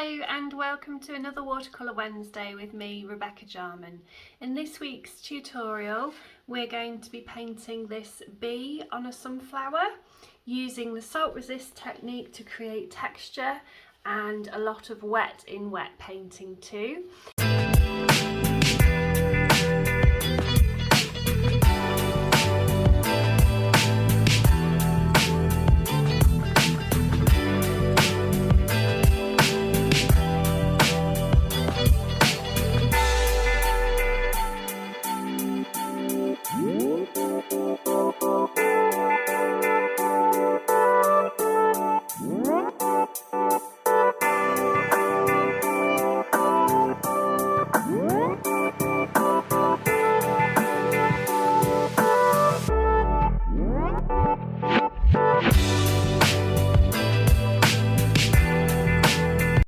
Hello and welcome to another Watercolour Wednesday with me, Rebecca Jarman. In this week's tutorial we're going to be painting this bee on a sunflower using the salt resist technique to create texture and a lot of wet in wet painting too.